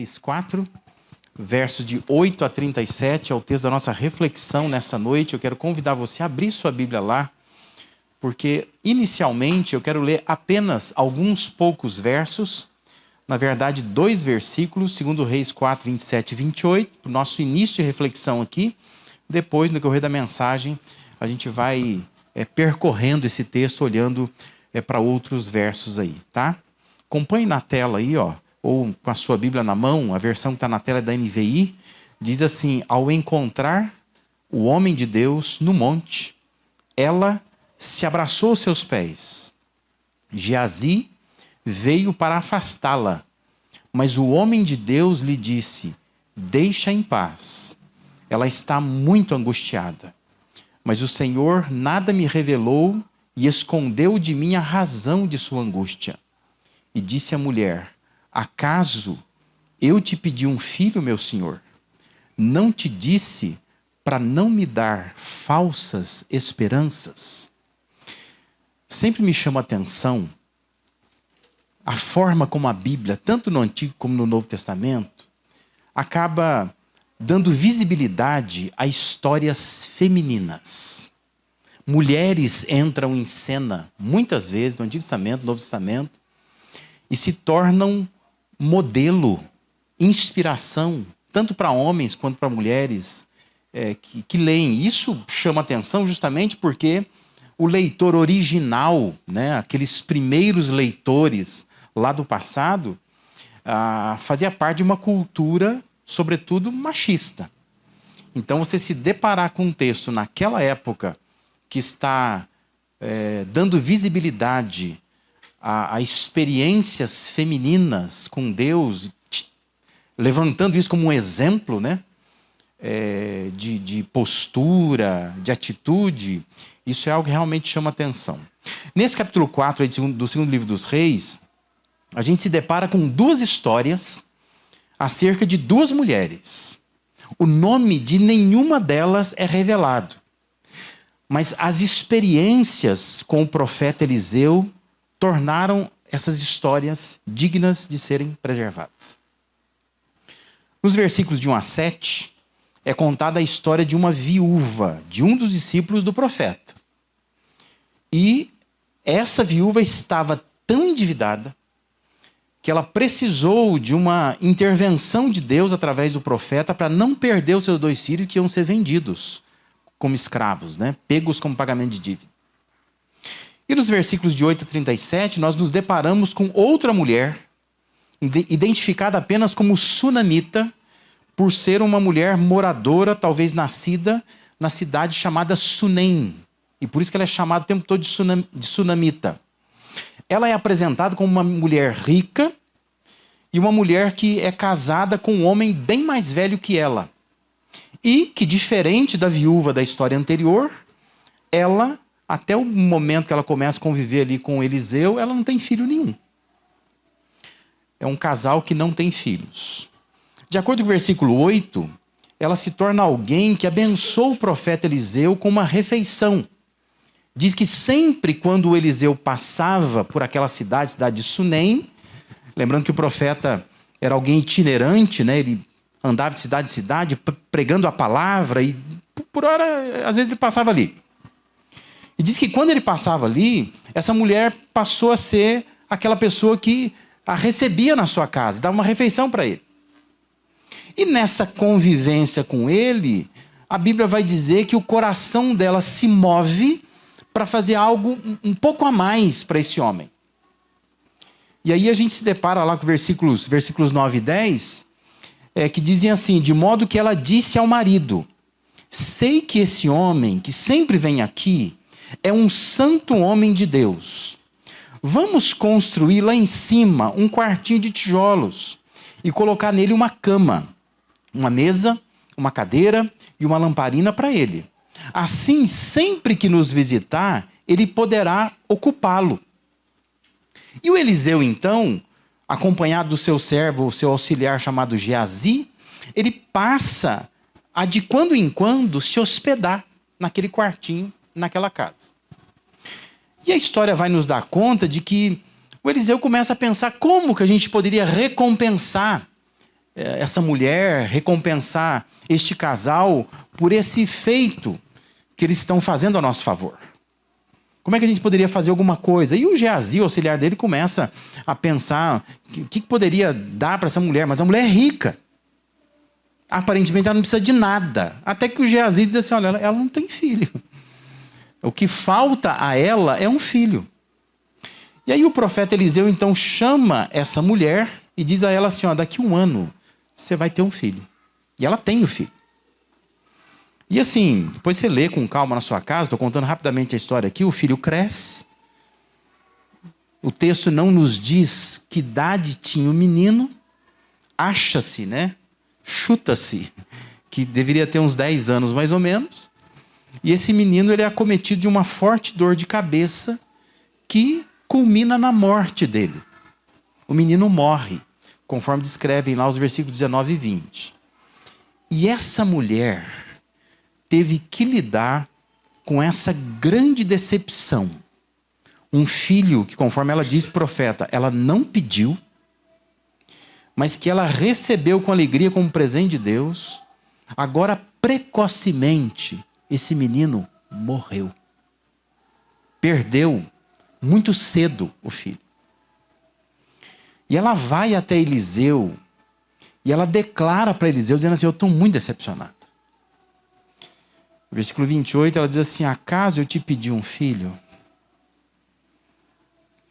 Reis 4, versos de 8 a 37, é o texto da nossa reflexão nessa noite. Eu quero convidar você a abrir sua Bíblia lá, porque inicialmente eu quero ler apenas alguns poucos versos, na verdade 2 versículos, 2 Reis 4, 27 e 28, para o nosso início de reflexão aqui. Depois, no decorrer da mensagem, a gente vai percorrendo esse texto, olhando para outros versos aí, tá? Acompanhe na tela aí, ó, ou com a sua Bíblia na mão, a versão que está na tela é da NVI, diz assim: ao encontrar o homem de Deus no monte, ela se abraçou aos seus pés. Geazi veio para afastá-la, mas o homem de Deus lhe disse: deixa em paz, ela está muito angustiada. Mas o Senhor nada me revelou e escondeu de mim a razão de sua angústia. E disse a mulher: acaso eu te pedi um filho, meu senhor? Não te disse para não me dar falsas esperanças? Sempre me chama a atenção a forma como a Bíblia, tanto no Antigo como no Novo Testamento, acaba dando visibilidade a histórias femininas. Mulheres entram em cena, muitas vezes, no Antigo Testamento, no Novo Testamento, e se tornam modelo, inspiração, tanto para homens quanto para mulheres que leem. Isso chama atenção justamente porque o leitor original, né, aqueles primeiros leitores lá do passado, fazia parte de uma cultura, sobretudo, machista. Então, você se deparar com um texto naquela época que está dando visibilidade a experiências femininas com Deus, levantando isso como um exemplo, né, de postura, de atitude, isso é algo que realmente chama atenção. Nesse capítulo 4 do segundo livro dos Reis, a gente se depara com 2 histórias acerca de 2 mulheres. O nome de nenhuma delas é revelado, mas as experiências com o profeta Eliseu tornaram essas histórias dignas de serem preservadas. Nos versículos de 1 a 7, é contada a história de uma viúva, de um dos discípulos do profeta. E essa viúva estava tão endividada que ela precisou de uma intervenção de Deus através do profeta para não perder os seus 2 filhos que iam ser vendidos como escravos, né? Pegos como pagamento de dívida. E nos versículos de 8 a 37, nós nos deparamos com outra mulher, identificada apenas como sunamita, por ser uma mulher moradora, talvez nascida na cidade chamada Sunem. E por isso que ela é chamada o tempo todo de sunamita. Ela é apresentada como uma mulher rica e uma mulher que é casada com um homem bem mais velho que ela. E que, diferente da viúva da história anterior, ela, até o momento que ela começa a conviver ali com Eliseu, ela não tem filho nenhum. É um casal que não tem filhos. De acordo com o versículo 8, ela se torna alguém que abençoa o profeta Eliseu com uma refeição. Diz que sempre quando o Eliseu passava por aquela cidade de Sunem, lembrando que o profeta era alguém itinerante, né? Ele andava de cidade, pregando a palavra, e por hora, às vezes, ele passava ali. E diz que quando ele passava ali, essa mulher passou a ser aquela pessoa que a recebia na sua casa, dava uma refeição para ele. E nessa convivência com ele, a Bíblia vai dizer que o coração dela se move para fazer algo um pouco a mais para esse homem. E aí a gente se depara lá com versículos 9 e 10, que dizem assim: de modo que ela disse ao marido: sei que esse homem que sempre vem aqui é um santo homem de Deus. Vamos construir lá em cima um quartinho de tijolos e colocar nele uma cama, uma mesa, uma cadeira e uma lamparina para ele. Assim, sempre que nos visitar, ele poderá ocupá-lo. E o Eliseu, então, acompanhado do seu servo, o seu auxiliar chamado Geazi, ele passa a de quando em quando se hospedar naquele quartinho, naquela casa. E a história vai nos dar conta de que o Eliseu começa a pensar como que a gente poderia recompensar essa mulher, recompensar este casal por esse feito que eles estão fazendo a nosso favor? Como é que a gente poderia fazer alguma coisa? E o Geazi, o auxiliar dele, começa a pensar o que poderia dar para essa mulher. Mas a mulher é rica. Aparentemente ela não precisa de nada. Até que o Geazi diz assim, olha, ela não tem filho. O que falta a ela é um filho. E aí o profeta Eliseu então chama essa mulher e diz a ela assim, ó, daqui 1 ano você vai ter um filho. E ela tem o filho. E assim, depois você lê com calma na sua casa, estou contando rapidamente a história aqui, o filho cresce. O texto não nos diz que idade tinha o menino. Acha-se, né? Chuta-se que deveria ter uns 10 anos mais ou menos. E esse menino ele é acometido de uma forte dor de cabeça que culmina na morte dele. O menino morre, conforme descrevem lá os versículos 19 e 20. E essa mulher teve que lidar com essa grande decepção. Um filho que, conforme ela diz, profeta, ela não pediu, mas que ela recebeu com alegria como presente de Deus. Agora, precocemente, esse menino morreu. Perdeu muito cedo o filho. E ela vai até Eliseu e ela declara para Eliseu, dizendo assim, eu estou muito decepcionada. Versículo 28, ela diz assim, acaso eu te pedi um filho?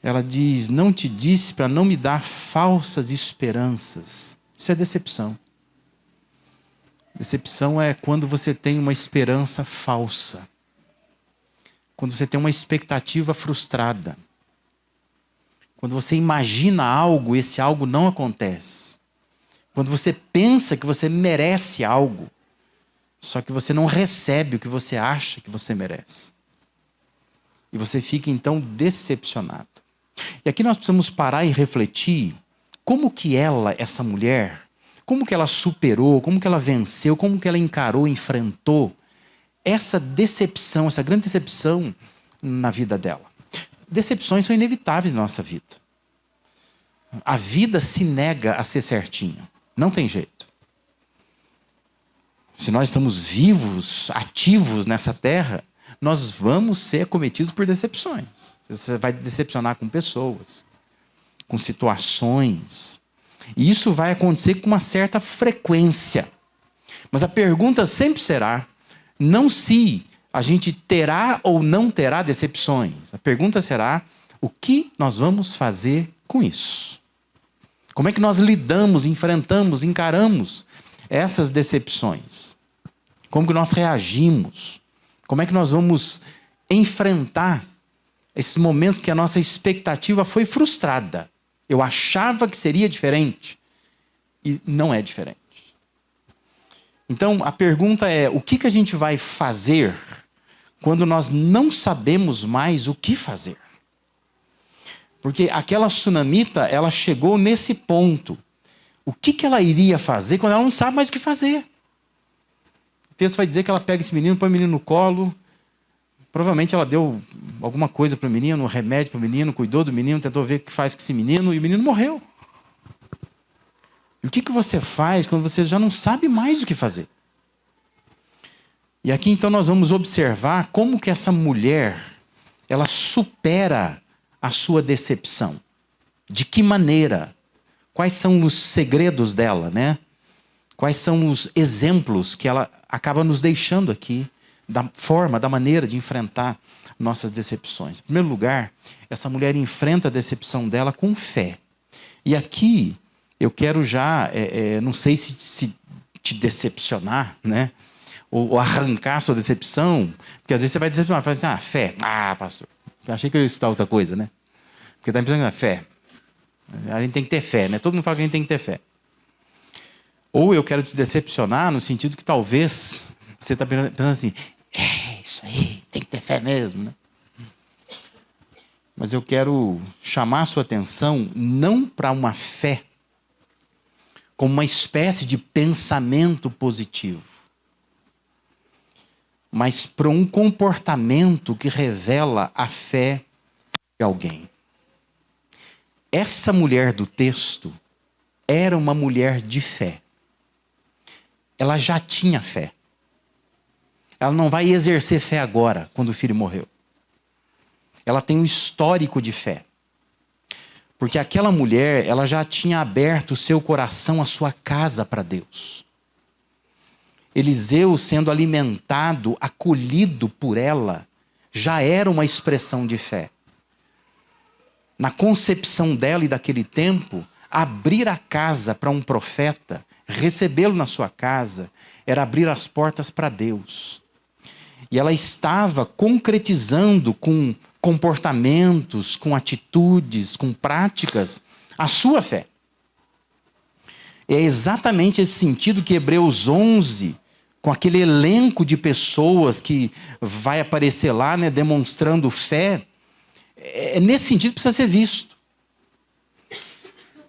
Ela diz, não te disse para não me dar falsas esperanças. Isso é decepção. Decepção é quando você tem uma esperança falsa. Quando você tem uma expectativa frustrada. Quando você imagina algo e esse algo não acontece. Quando você pensa que você merece algo, só que você não recebe o que você acha que você merece. E você fica então decepcionado. E aqui nós precisamos parar e refletir como que ela, essa mulher, como que ela superou, como que ela venceu, como que ela encarou, enfrentou essa decepção, essa grande decepção na vida dela. Decepções são inevitáveis na nossa vida. A vida se nega a ser certinha. Não tem jeito. Se nós estamos vivos, ativos nessa terra, nós vamos ser acometidos por decepções. Você vai decepcionar com pessoas, com situações. E isso vai acontecer com uma certa frequência. Mas a pergunta sempre será, não se a gente terá ou não terá decepções. A pergunta será, o que nós vamos fazer com isso? Como é que nós lidamos, enfrentamos, encaramos essas decepções? Como que nós reagimos? Como é que nós vamos enfrentar esses momentos que a nossa expectativa foi frustrada? Eu achava que seria diferente e não é diferente. Então, a pergunta é, o que a gente vai fazer quando nós não sabemos mais o que fazer? Porque aquela sunamita, ela chegou nesse ponto. O que ela iria fazer quando ela não sabe mais o que fazer? O texto vai dizer que ela pega esse menino, põe o menino no colo. Provavelmente ela deu alguma coisa para o menino, um remédio para o menino, cuidou do menino, tentou ver o que faz com esse menino, e o menino morreu. E o que você faz quando você já não sabe mais o que fazer? E aqui então nós vamos observar como que essa mulher, ela supera a sua decepção. De que maneira? Quais são os segredos dela, né? Quais são os exemplos que ela acaba nos deixando aqui, da forma, da maneira de enfrentar nossas decepções. Em primeiro lugar, essa mulher enfrenta a decepção dela com fé. E aqui, eu quero já, não sei se te decepcionar, né? Ou arrancar a sua decepção, porque às vezes você vai decepcionar, fala assim, fé, pastor, eu achei que eu ia estudar outra coisa, né? Porque está pensando na fé. A gente tem que ter fé, né? Todo mundo fala que a gente tem que ter fé. Ou eu quero te decepcionar no sentido que talvez você está pensando assim, isso aí, tem que ter fé mesmo, né? Mas eu quero chamar a sua atenção não para uma fé, como uma espécie de pensamento positivo, mas para um comportamento que revela a fé de alguém. Essa mulher do texto, era uma mulher de fé. Ela já tinha fé. Ela não vai exercer fé agora, quando o filho morreu. Ela tem um histórico de fé. Porque aquela mulher, ela já tinha aberto o seu coração, a sua casa para Deus. Eliseu sendo alimentado, acolhido por ela, já era uma expressão de fé. Na concepção dela e daquele tempo, abrir a casa para um profeta, recebê-lo na sua casa, era abrir as portas para Deus. E ela estava concretizando com comportamentos, com atitudes, com práticas, a sua fé. É exatamente esse sentido que Hebreus 11, com aquele elenco de pessoas que vai aparecer lá, né, demonstrando fé, é nesse sentido que precisa ser visto.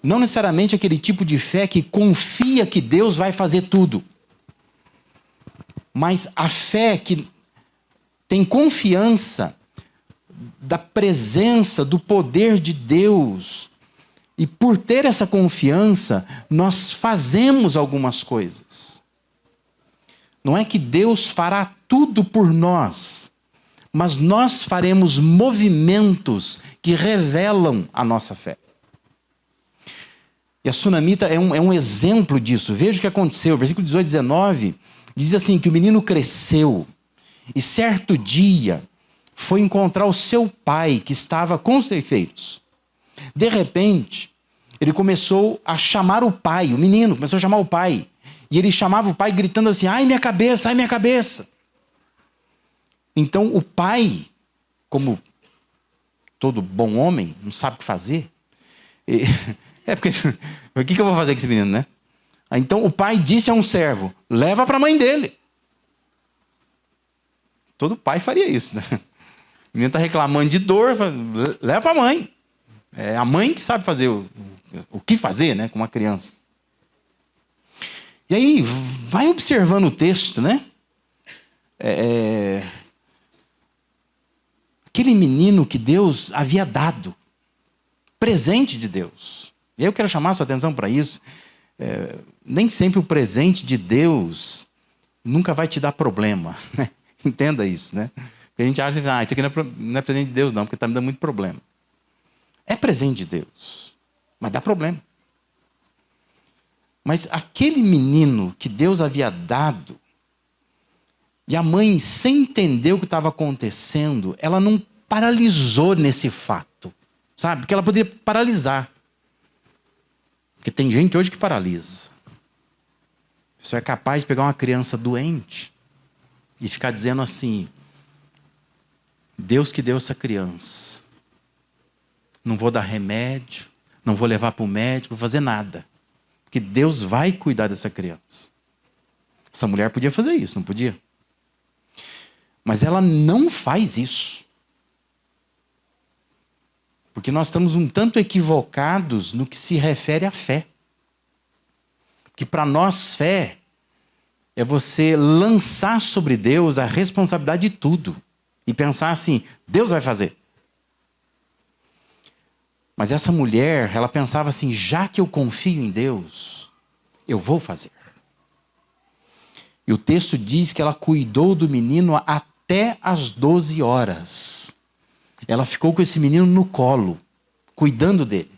Não necessariamente aquele tipo de fé que confia que Deus vai fazer tudo. Mas a fé que tem confiança da presença, do poder de Deus. E por ter essa confiança, nós fazemos algumas coisas. Não é que Deus fará tudo por nós, mas nós faremos movimentos que revelam a nossa fé. E a sunamita é um exemplo disso. Veja o que aconteceu. Versículo 18 e 19 diz assim, que o menino cresceu e certo dia foi encontrar o seu pai, que estava com os efeitos. De repente, ele começou a chamar o pai, o menino começou a chamar o pai. E ele chamava o pai gritando assim, ai minha cabeça, ai minha cabeça. Então o pai, como todo bom homem, não sabe o que fazer. Porque, o que eu vou fazer com esse menino, né? Então o pai disse a um servo, leva para a mãe dele. Todo pai faria isso, né? O menino está reclamando de dor, leva para a mãe. É a mãe que sabe fazer o que fazer, né, com uma criança. E aí, vai observando o texto, né? Aquele menino que Deus havia dado, presente de Deus. E eu quero chamar a sua atenção para isso. Nem sempre o presente de Deus nunca vai te dar problema, né? Entenda isso, né? Porque a gente acha que isso aqui não é presente de Deus, não, porque está me dando muito problema. É presente de Deus, mas dá problema. Mas aquele menino que Deus havia dado, e a mãe, sem entender o que estava acontecendo, ela não paralisou nesse fato, sabe? Porque ela poderia paralisar. Porque tem gente hoje que paralisa. A pessoa é capaz de pegar uma criança doente e ficar dizendo assim, Deus que deu essa criança. Não vou dar remédio, não vou levar para o médico, não vou fazer nada. Porque Deus vai cuidar dessa criança. Essa mulher podia fazer isso, não podia? Mas ela não faz isso. Porque nós estamos um tanto equivocados no que se refere à fé. Porque para nós fé é você lançar sobre Deus a responsabilidade de tudo. E pensar assim, Deus vai fazer. Mas essa mulher, ela pensava assim, já que eu confio em Deus, eu vou fazer. E o texto diz que ela cuidou do menino até as 12 horas. Ela ficou com esse menino no colo, cuidando dele.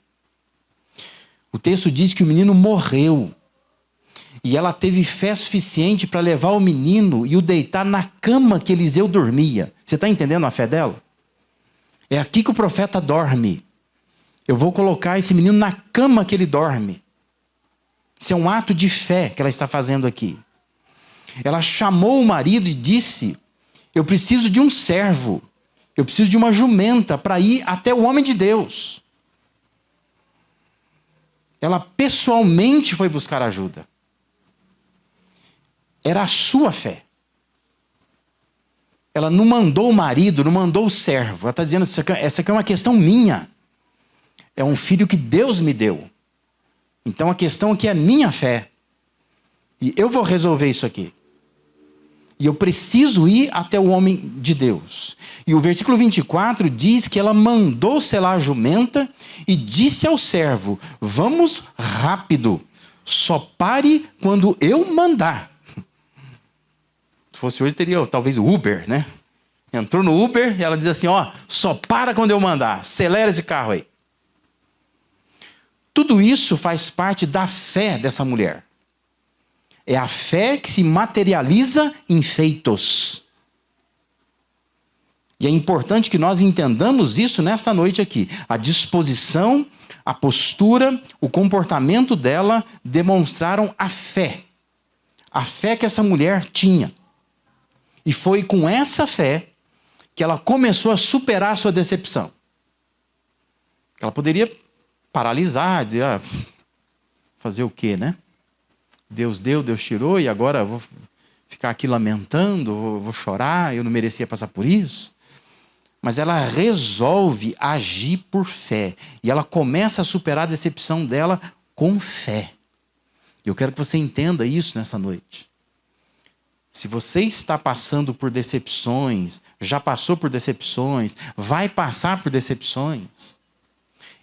O texto diz que o menino morreu. E ela teve fé suficiente para levar o menino e o deitar na cama que Eliseu dormia. Você está entendendo a fé dela? É aqui que o profeta dorme. Eu vou colocar esse menino na cama que ele dorme. Isso é um ato de fé que ela está fazendo aqui. Ela chamou o marido e disse, eu preciso de um servo. Eu preciso de uma jumenta para ir até o homem de Deus. Ela pessoalmente foi buscar ajuda. Era a sua fé. Ela não mandou o marido, não mandou o servo. Ela está dizendo, essa aqui é uma questão minha. É um filho que Deus me deu. Então a questão aqui é minha fé. E eu vou resolver isso aqui. E eu preciso ir até o homem de Deus. E o versículo 24 diz que ela mandou selar a jumenta e disse ao servo: vamos rápido, só pare quando eu mandar. Se fosse hoje, teria talvez o Uber, né? Entrou no Uber e ela diz assim: ó, só para quando eu mandar, acelera esse carro aí. Tudo isso faz parte da fé dessa mulher. É a fé que se materializa em feitos. E é importante que nós entendamos isso nessa noite aqui. A disposição, a postura, o comportamento dela demonstraram a fé. A fé que essa mulher tinha. E foi com essa fé que ela começou a superar a sua decepção. Ela poderia paralisar, dizer, fazer o quê, né? Deus deu, Deus tirou, e agora eu vou ficar aqui lamentando, vou chorar, eu não merecia passar por isso. Mas ela resolve agir por fé. E ela começa a superar a decepção dela com fé. Eu quero que você entenda isso nessa noite. Se você está passando por decepções, já passou por decepções, vai passar por decepções,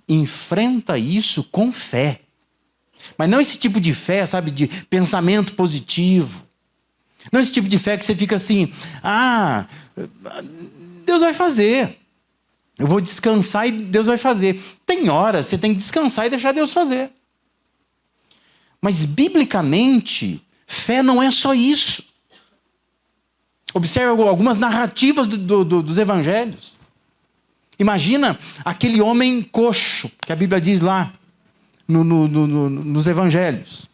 enfrenta isso com fé. Mas não esse tipo de fé, sabe, de pensamento positivo. Não esse tipo de fé que você fica assim, Deus vai fazer. Eu vou descansar e Deus vai fazer. Tem horas você tem que descansar e deixar Deus fazer. Mas, biblicamente, fé não é só isso. Observe algumas narrativas dos evangelhos. Imagina aquele homem coxo, que a Bíblia diz lá, nos evangelhos,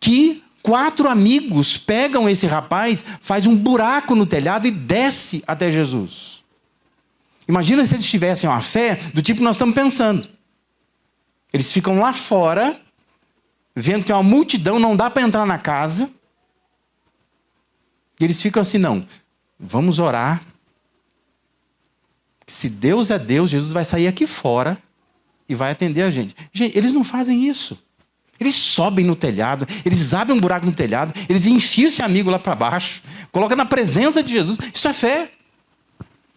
que 4 amigos pegam esse rapaz, faz um buraco no telhado e desce até Jesus. Imagina se eles tivessem uma fé do tipo que nós estamos pensando. Eles ficam lá fora, vendo que tem uma multidão, não dá para entrar na casa, e eles ficam assim, não, vamos orar, se Deus é Deus, Jesus vai sair aqui fora e vai atender a gente. Gente, eles não fazem isso. Eles sobem no telhado, eles abrem um buraco no telhado, eles enfiam esse amigo lá para baixo, colocam na presença de Jesus. Isso é fé.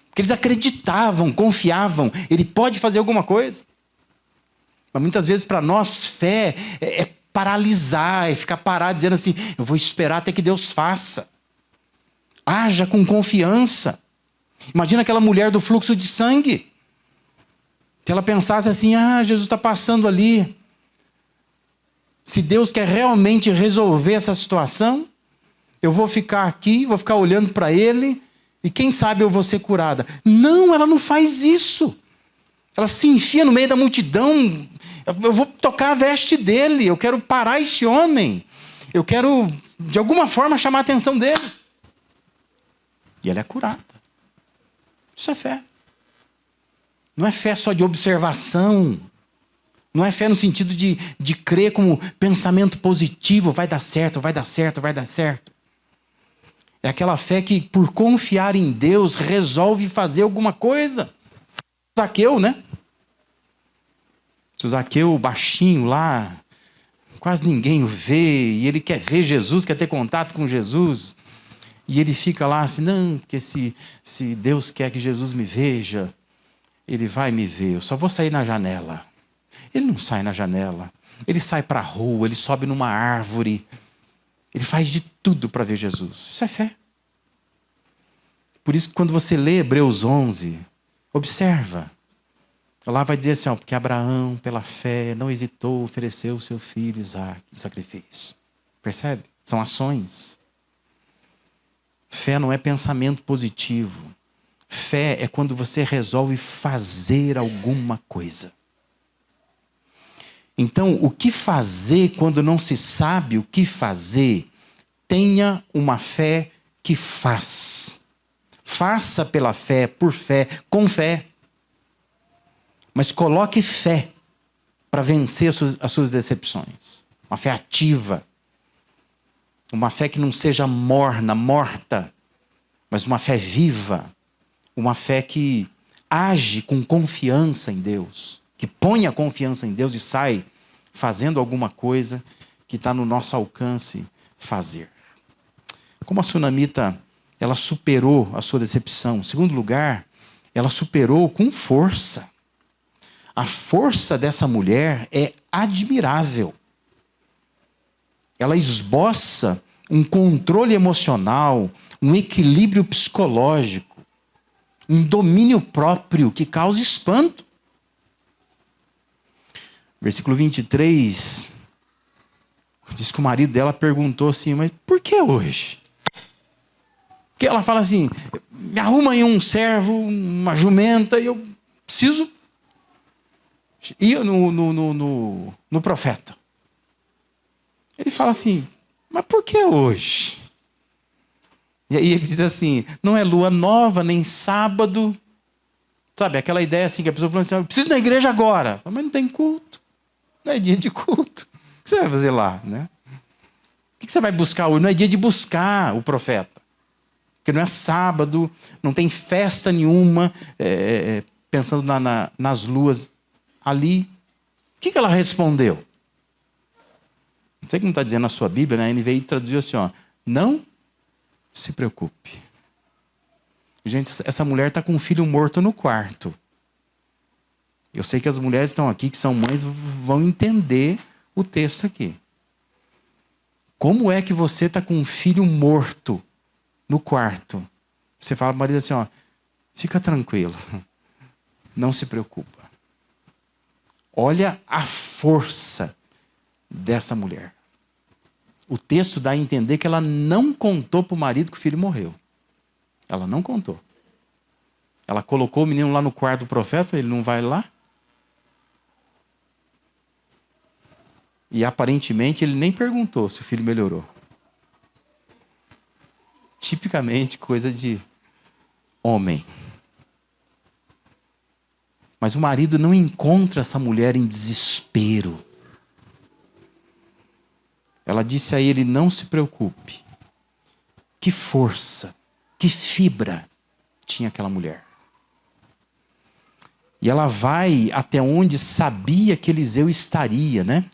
Porque eles acreditavam, confiavam, ele pode fazer alguma coisa. Mas muitas vezes para nós fé é paralisar, é ficar parado dizendo assim, eu vou esperar até que Deus faça. Haja com confiança. Imagina aquela mulher do fluxo de sangue. Se ela pensasse assim, Jesus está passando ali. Se Deus quer realmente resolver essa situação, eu vou ficar aqui, vou ficar olhando para Ele, e quem sabe eu vou ser curada. Não, ela não faz isso. Ela se enfia no meio da multidão. Eu vou tocar a veste dele, eu quero parar esse homem. Eu quero, de alguma forma, chamar a atenção dele. E ela é curada. Isso é fé. Não é fé só de observação. Não é fé no sentido de crer como pensamento positivo. Vai dar certo, vai dar certo, vai dar certo. É aquela fé que, por confiar em Deus, resolve fazer alguma coisa. Zaqueu, né? O Zaqueu baixinho lá, quase ninguém o vê, e ele quer ver Jesus, quer ter contato com Jesus. E ele fica lá assim, não, porque se Deus quer que Jesus me veja, Ele vai me ver, eu só vou sair na janela. Ele não sai na janela, ele sai para a rua, ele sobe numa árvore, ele faz de tudo para ver Jesus. Isso é fé. Por isso que quando você lê Hebreus 11, observa. Lá vai dizer assim, porque Abraão, pela fé, não hesitou, ofereceu o seu filho Isaque em sacrifício. Percebe? São ações. Fé não é pensamento positivo. Fé é quando você resolve fazer alguma coisa. Então, o que fazer quando não se sabe o que fazer? Tenha uma fé que faz. Faça pela fé, por fé, com fé. Mas coloque fé para vencer as suas decepções. Uma fé ativa. Uma fé que não seja morna, morta, mas uma fé viva. Uma fé que age com confiança em Deus. Que põe a confiança em Deus e sai fazendo alguma coisa que está no nosso alcance fazer. como a sunamita, ela superou a sua decepção. Em segundo lugar, ela superou com força. A força dessa mulher é admirável. Ela esboça um controle emocional, um equilíbrio psicológico, um domínio próprio que causa espanto. Versículo 23, diz que o marido dela perguntou assim, mas por que hoje? Porque ela fala assim, me arruma aí um servo, uma jumenta, e eu preciso ir no profeta. Ele fala assim, mas por que hoje? E aí ele diz assim, não é lua nova, nem sábado. Sabe, aquela ideia assim, que a pessoa fala assim, eu preciso ir na igreja agora. Mas não tem culto. Não é dia de culto. O que você vai fazer lá, né? O que você vai buscar hoje? Não é dia de buscar o profeta. Porque não é sábado, não tem festa nenhuma, pensando nas luas ali. O que ela respondeu? Não sei como está dizendo na sua Bíblia, né? A NVI traduziu assim, ó, não se preocupe. Gente, essa mulher está com um filho morto no quarto. Eu sei que as mulheres estão aqui, que são mães, vão entender o texto aqui. Como é que você está com um filho morto no quarto? Você fala para o marido assim, ó, fica tranquilo, não se preocupa. Olha a força dessa mulher. O texto dá a entender que ela não contou para o marido que o filho morreu. Ela não contou. Ela colocou o menino lá no quarto do profeta, ele não vai lá. E aparentemente ele nem perguntou se o filho melhorou. Tipicamente coisa de homem. Mas o marido não encontra essa mulher em desespero. Ela disse a ele, não se preocupe. Que força, que fibra tinha aquela mulher. E ela vai até onde sabia que Eliseu estaria, né?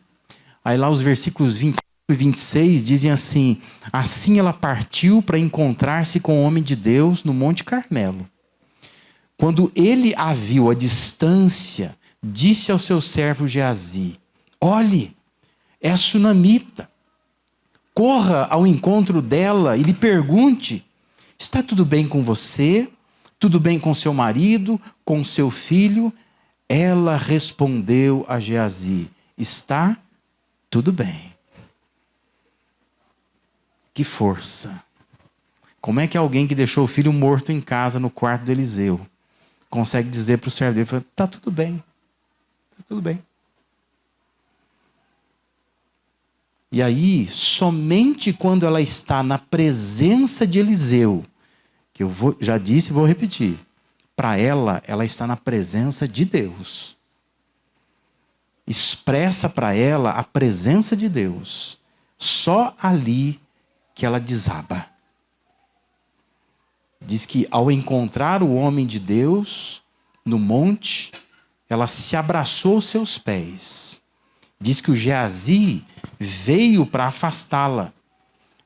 Aí lá os versículos 25 e 26 dizem assim, assim ela partiu para encontrar-se com o homem de Deus no Monte Carmelo. Quando ele a viu à distância, disse ao seu servo Geazi, olhe, é a sunamita. Corra ao encontro dela e lhe pergunte, está tudo bem com você? Tudo bem com seu marido? Com seu filho? Ela respondeu a Geazi, está tudo bem. Que força. Como é que alguém que deixou o filho morto em casa, no quarto de Eliseu, consegue dizer para o servo dele, está tudo bem, está tudo bem. E aí, somente quando ela está na presença de Eliseu, que já disse e vou repetir, para ela está na presença de Deus. Expressa para ela a presença de Deus. Só ali que ela desaba. Diz que ao encontrar o homem de Deus no monte, ela se abraçou aos seus pés. Diz que o Geazi veio para afastá-la.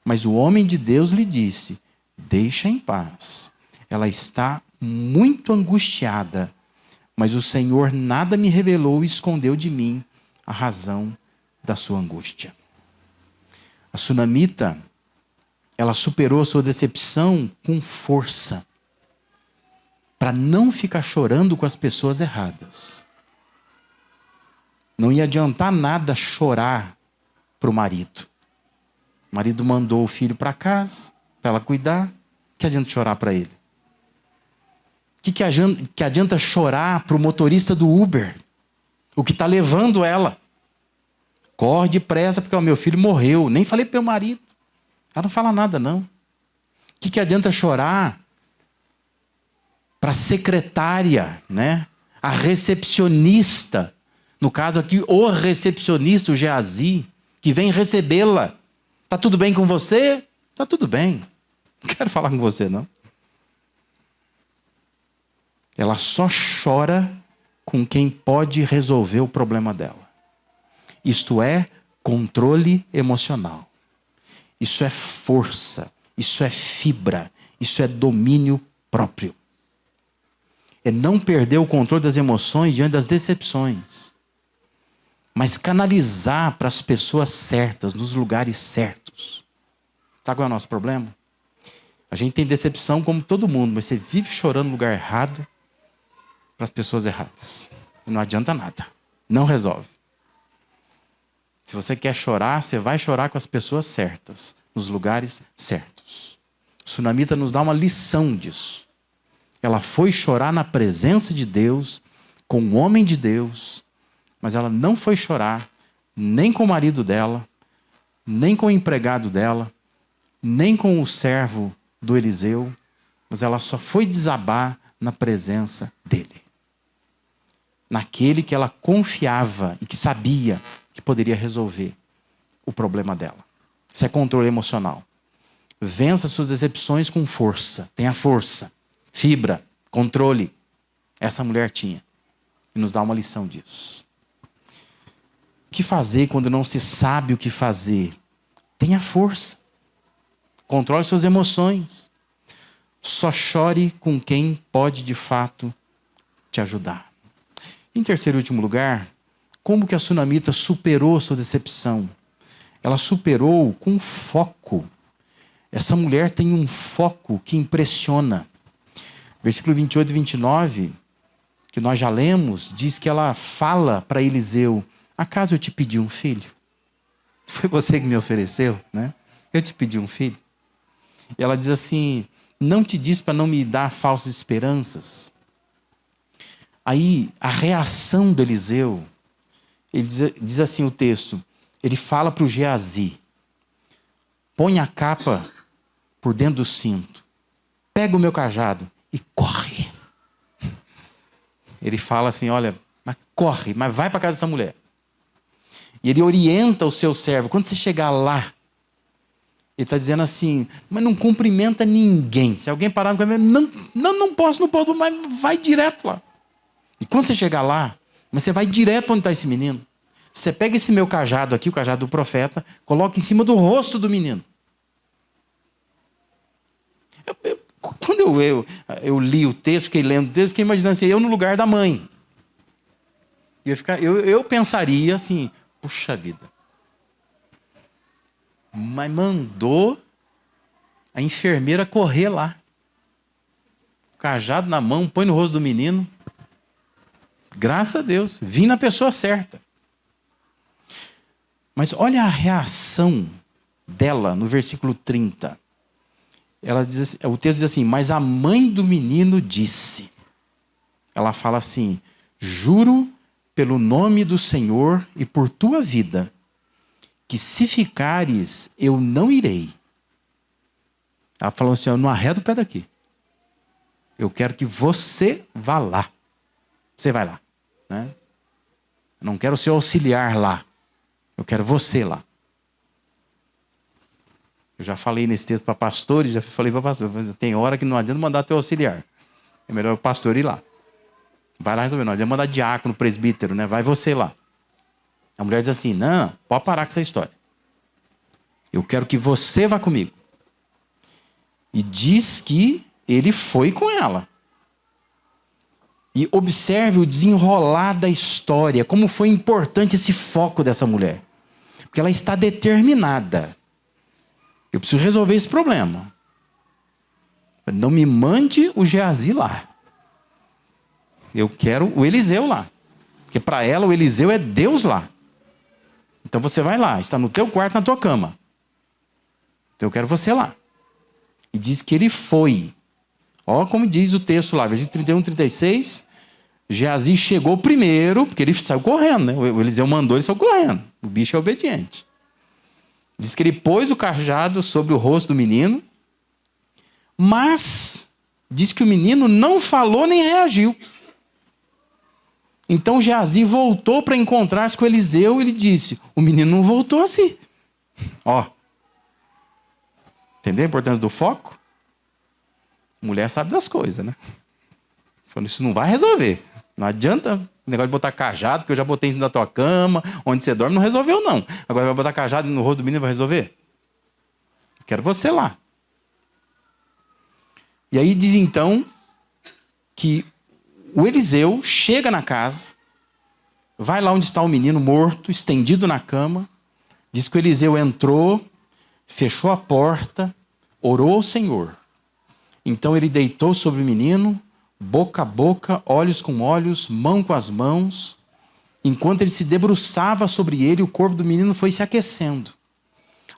Mas o homem de Deus lhe disse, deixa em paz. Ela está muito angustiada. Mas o Senhor nada me revelou e escondeu de mim a razão da sua angústia. A sunamita, ela superou a sua decepção com força. Para não ficar chorando com as pessoas erradas. Não ia adiantar nada chorar para o marido. O marido mandou o filho para casa, para ela cuidar. Que adianta chorar para ele? Que adianta chorar para o motorista do Uber? O que está levando ela? Corre depressa porque o meu filho morreu. Nem falei para o meu marido. Ela não fala nada, não. Que adianta chorar para a secretária, né? A recepcionista. No caso aqui, o recepcionista, o Geazi, que vem recebê-la. Está tudo bem com você? Está tudo bem. Não quero falar com você, não. Ela só chora com quem pode resolver o problema dela. Isto é controle emocional. Isso é força. Isso é fibra. Isso é domínio próprio. É não perder o controle das emoções diante das decepções. Mas canalizar para as pessoas certas, nos lugares certos. Sabe qual é o nosso problema? A gente tem decepção como todo mundo, mas você vive chorando no lugar errado para as pessoas erradas. E não adianta nada. Não resolve. Se você quer chorar, você vai chorar com as pessoas certas, nos lugares certos. O Sunamita nos dá uma lição disso. Ela foi chorar na presença de Deus, com um homem de Deus, mas ela não foi chorar nem com o marido dela, nem com o empregado dela, nem com o servo do Eliseu, mas ela só foi desabar na presença dele. Naquele que ela confiava e que sabia que poderia resolver o problema dela. Isso é controle emocional. Vença suas decepções com força. Tenha força, fibra, controle. Essa mulher tinha. E nos dá uma lição disso. O que fazer quando não se sabe o que fazer? Tenha força. Controle suas emoções. Só chore com quem pode de fato te ajudar. Em terceiro e último lugar, como que a Sunamita superou sua decepção? Ela superou com foco. Essa mulher tem um foco que impressiona. Versículo 28 e 29, que nós já lemos, diz que ela fala para Eliseu: acaso eu te pedi um filho? Foi você que me ofereceu, né? Eu te pedi um filho. E ela diz assim: não te disse para não me dar falsas esperanças? Aí, a reação do Eliseu, ele diz assim o texto, ele fala para o Geazi: põe a capa por dentro do cinto, pega o meu cajado e corre. Ele fala assim: olha, mas corre, mas vai para casa dessa mulher. E ele orienta o seu servo: quando você chegar lá, ele está dizendo assim, mas não cumprimenta ninguém. Se alguém parar no caminho, não posso, mas vai direto lá. E quando você chegar lá, mas você vai direto onde está esse menino. Você pega esse meu cajado aqui, o cajado do profeta, coloca em cima do rosto do menino. Quando eu li o texto, fiquei lendo o texto, fiquei imaginando assim, eu no lugar da mãe. Eu pensaria assim, puxa vida. Mas mandou a enfermeira correr lá. Cajado na mão, põe no rosto do menino. Graças a Deus, vim na pessoa certa. Mas olha a reação dela no versículo 30. Ela diz, o texto diz assim: mas a mãe do menino disse. Ela fala assim: juro pelo nome do Senhor e por tua vida, que se ficares, eu não irei. Ela falou assim: eu não arredo o pé daqui. Eu quero que você vá lá. Você vai lá. Né? Eu não quero seu auxiliar lá. Eu quero você lá. Eu já falei nesse texto para pastores, já falei para pastores, tem hora que não adianta mandar teu auxiliar. É melhor o pastor ir lá. Vai lá resolver. Não adianta mandar diácono, presbítero, né? Vai você lá. A mulher diz assim: não, pode parar com essa história. Eu quero que você vá comigo. E diz que ele foi com ela. E observe o desenrolar da história, como foi importante esse foco dessa mulher. Porque ela está determinada. Eu preciso resolver esse problema. Não me mande o Geazi lá. Eu quero o Eliseu lá. Porque para ela o Eliseu é Deus lá. Então você vai lá, está no teu quarto, na tua cama. Então eu quero você lá. E diz que ele foi. Olha como diz o texto lá, versículo 31, 36. Geazi chegou primeiro, porque ele saiu correndo, né? O Eliseu mandou, ele saiu correndo. O bicho é obediente. Diz que ele pôs o cajado sobre o rosto do menino, mas diz que o menino não falou nem reagiu. Então Geazi voltou para encontrar-se com Eliseu e ele disse: o menino não voltou assim. Ó. Entendeu a importância do foco? Mulher sabe das coisas, né? Falando, isso não vai resolver. Não adianta o negócio de botar cajado, porque eu já botei em cima da tua cama, onde você dorme, não resolveu não. Agora vai botar cajado no rosto do menino e vai resolver? Eu quero você lá. E aí diz então que o Eliseu chega na casa, vai lá onde está o menino morto, estendido na cama. Diz que o Eliseu entrou, fechou a porta, orou ao Senhor. Então ele deitou sobre o menino, boca a boca, olhos com olhos, mão com as mãos. Enquanto ele se debruçava sobre ele, o corpo do menino foi se aquecendo.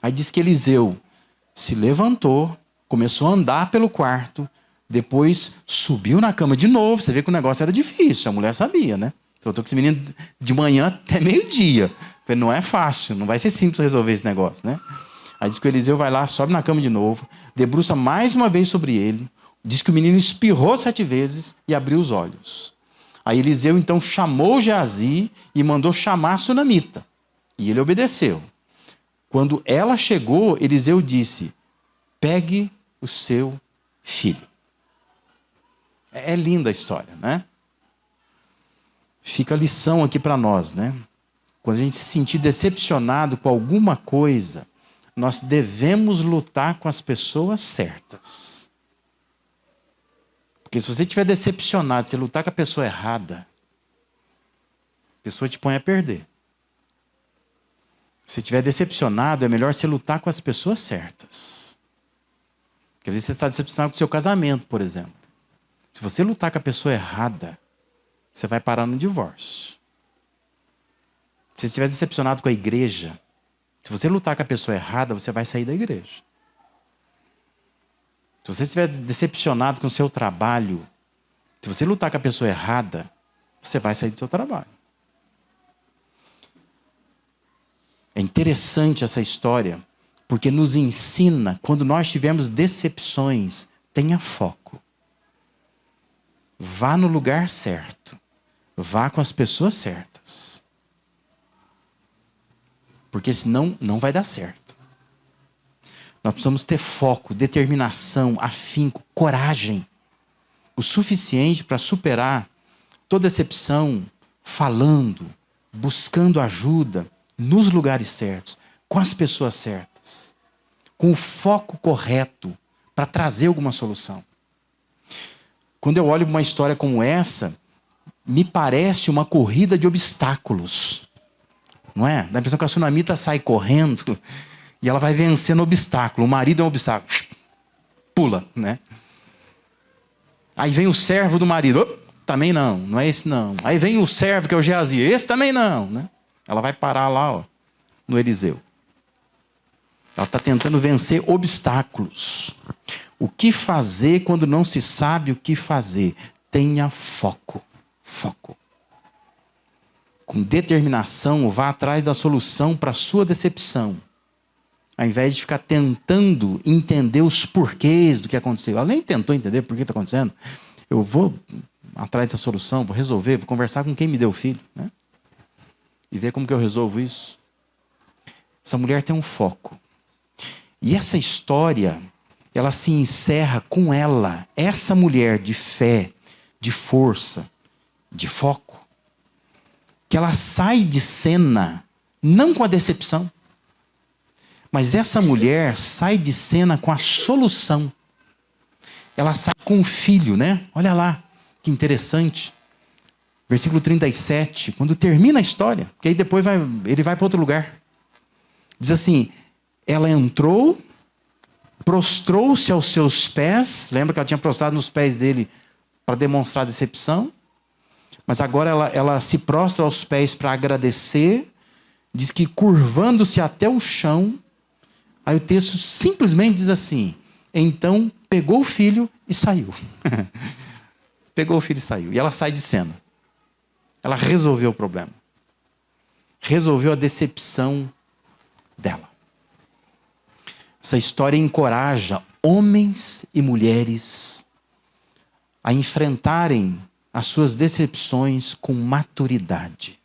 Aí diz que Eliseu se levantou, começou a andar pelo quarto, depois subiu na cama de novo. Você vê que o negócio era difícil, a mulher sabia, né? Eu estou com esse menino de manhã até meio-dia. Não é fácil, não vai ser simples resolver esse negócio, né? Aí diz que o Eliseu vai lá, sobe na cama de novo, debruça mais uma vez sobre ele, diz que o menino espirrou 7 vezes e abriu os olhos. Aí Eliseu então chamou Geazi e mandou chamar a sunamita. E ele obedeceu. Quando ela chegou, Eliseu disse: pegue o seu filho. É linda a história, né? Fica a lição aqui para nós, né? Quando a gente se sentir decepcionado com alguma coisa, nós devemos lutar com as pessoas certas. Porque se você estiver decepcionado, se lutar com a pessoa errada, a pessoa te põe a perder. Se estiver decepcionado, é melhor você lutar com as pessoas certas. Porque às vezes você está decepcionado com o seu casamento, por exemplo. Se você lutar com a pessoa errada, você vai parar no divórcio. Se você estiver decepcionado com a igreja, se você lutar com a pessoa errada, você vai sair da igreja. Se você estiver decepcionado com o seu trabalho, se você lutar com a pessoa errada, você vai sair do seu trabalho. É interessante essa história, porque nos ensina, quando nós tivermos decepções, tenha foco. Vá no lugar certo. Vá com as pessoas certas. Porque senão não vai dar certo. Nós precisamos ter foco, determinação, afinco, coragem. O suficiente para superar toda decepção, falando, buscando ajuda, nos lugares certos, com as pessoas certas. Com o foco correto para trazer alguma solução. Quando eu olho uma história como essa, me parece uma corrida de obstáculos. Não é? Dá a impressão que a sunamita sai correndo e ela vai vencendo o obstáculo. O marido é um obstáculo. Pula, né? Aí vem o servo do marido. Também não, não é esse não. Aí vem o servo que é o Geazi. Esse também não, né? Ela vai parar lá, ó, no Eliseu. Ela está tentando vencer obstáculos. O que fazer quando não se sabe o que fazer? Tenha foco. Foco. Com determinação, vá atrás da solução para a sua decepção. Ao invés de ficar tentando entender os porquês do que aconteceu. Ela nem tentou entender por que está acontecendo. Eu vou atrás dessa solução, vou resolver, vou conversar com quem me deu o filho, né? E ver como que eu resolvo isso. Essa mulher tem um foco. E essa história, ela se encerra com ela, essa mulher de fé, de força, de foco, que ela sai de cena, não com a decepção, mas essa mulher sai de cena com a solução. Ela sai com o filho, né? Olha lá, que interessante. Versículo 37, quando termina a história, porque aí depois ele vai para outro lugar. Diz assim, ela entrou, prostrou-se aos seus pés, lembra que ela tinha prostrado nos pés dele para demonstrar decepção? Mas agora ela se prostra aos pés para agradecer, diz que curvando-se até o chão, aí o texto simplesmente diz assim, então pegou o filho e saiu. Pegou o filho e saiu. E ela sai de cena. Ela resolveu o problema. Resolveu a decepção dela. Essa história encoraja homens e mulheres a enfrentarem as suas decepções com maturidade.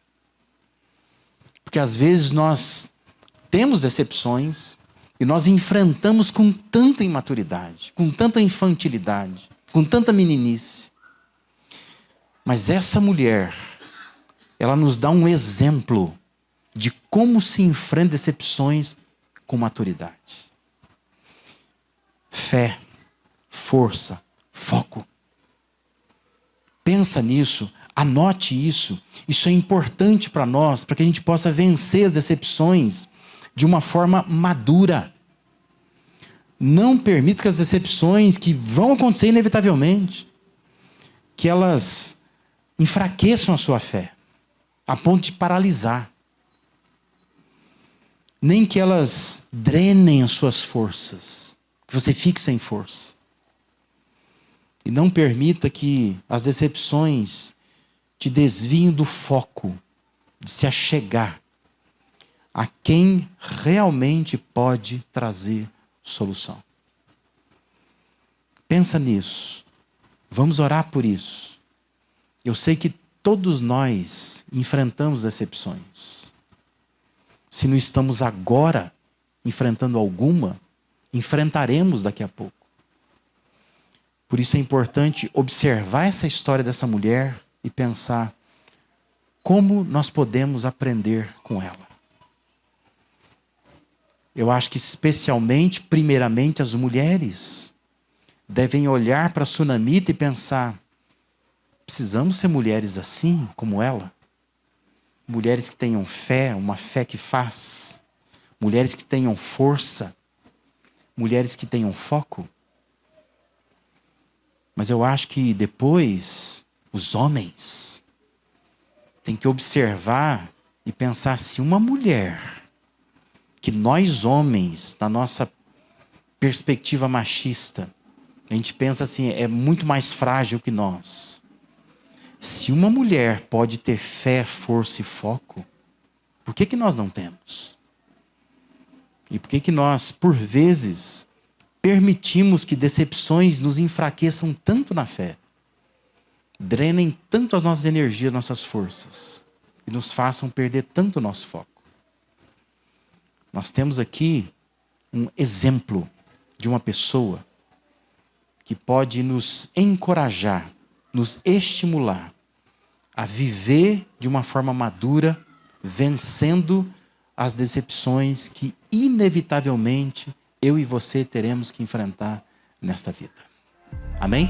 Porque às vezes nós temos decepções e nós enfrentamos com tanta imaturidade, com tanta infantilidade, com tanta meninice. Mas essa mulher, ela nos dá um exemplo de como se enfrenta decepções com maturidade. Fé, força, foco. Pensa nisso, anote isso. Isso é importante para nós, para que a gente possa vencer as decepções de uma forma madura. Não permita que as decepções que vão acontecer inevitavelmente, que elas enfraqueçam a sua fé, a ponto de paralisar. Nem que elas drenem as suas forças, que você fique sem força. E não permita que as decepções te desviem do foco de se achegar a quem realmente pode trazer solução. Pensa nisso. Vamos orar por isso. Eu sei que todos nós enfrentamos decepções. Se não estamos agora enfrentando alguma, enfrentaremos daqui a pouco. Por isso é importante observar essa história dessa mulher e pensar como nós podemos aprender com ela. Eu acho que especialmente, primeiramente, as mulheres devem olhar para a sunamita e pensar: precisamos ser mulheres assim, como ela? Mulheres que tenham fé, uma fé que faz. Mulheres que tenham força. Mulheres que tenham foco. Mas eu acho que depois, os homens têm que observar e pensar se uma mulher, que nós homens, na nossa perspectiva machista, a gente pensa assim, é muito mais frágil que nós. Se uma mulher pode ter fé, força e foco, por que nós não temos? E por que nós, por vezes, permitimos que decepções nos enfraqueçam tanto na fé, drenem tanto as nossas energias, nossas forças, e nos façam perder tanto o nosso foco? Nós temos aqui um exemplo de uma pessoa que pode nos encorajar, nos estimular a viver de uma forma madura, vencendo as decepções que inevitavelmente eu e você teremos que enfrentar nesta vida. Amém?